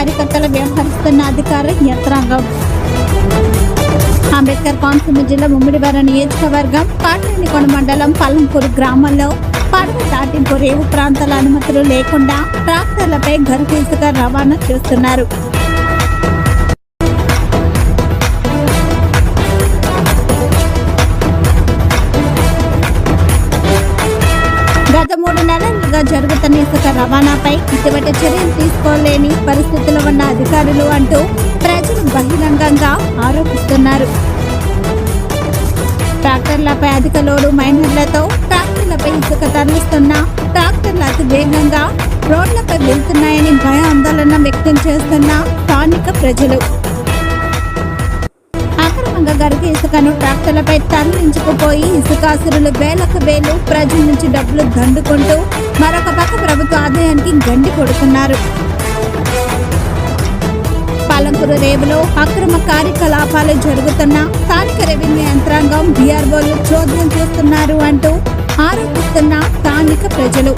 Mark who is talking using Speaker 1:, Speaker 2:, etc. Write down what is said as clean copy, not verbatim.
Speaker 1: కార్యకర్తలు వ్యవహరిస్తున్న అధికార యంత్రాంగం. అంబేద్కర్ కోనసీమ జిల్లా ముమ్మిడివరం నియోజకవర్గం పాటరేనికొండ మండలం పల్లంపూర్ గ్రామంలో పడవ దాటింపు రేవు ప్రాంతాల అనుమతులు లేకుండా ట్రాక్టర్లపై గరుకు ఇసుక రవాణా చేస్తున్నారు. గత 3 నెలలుగా జరుగుతున్న ఇసుక రవాణాపై ఇటువంటి చర్యలు తీసుకోలేని పరిస్థితుల్లో ఉన్న అధికారులు అంటూ ప్రజలు బహిరంగంగా ఆరోపిస్తున్నారు. ట్రాక్టర్లపై అధిక లోడు మైనర్లతో ట్రాక్టర్లపై ఇసుక తరలిస్తున్న ట్రాక్టర్లు అతి వేగంగా రోడ్లపై వెళ్తున్నాయని భయాందోళన వ్యక్తం చేస్తున్న స్థానిక ప్రజలు. అక్రమంగా గరుకు ఇసుకను ట్రాక్టర్లపై తరలించుకుపోయి ఇసుకాసురులు వేలకు వేలు ప్రజల నుంచి డబ్బులు దండుకుంటూ మరొక పక్క ప్రభుత్వ ఆదాయానికి గండి కొడుతున్నారు. పల్లంపూరు రేవులో అక్రమ కార్యకలాపాలు జరుగుతున్న స్థానిక రెవెన్యూ యంత్రాంగం బీఆర్ఓలు చోద్యం చేస్తున్నారు అంటూ ఆరోపిస్తున్న స్థానిక ప్రజలు.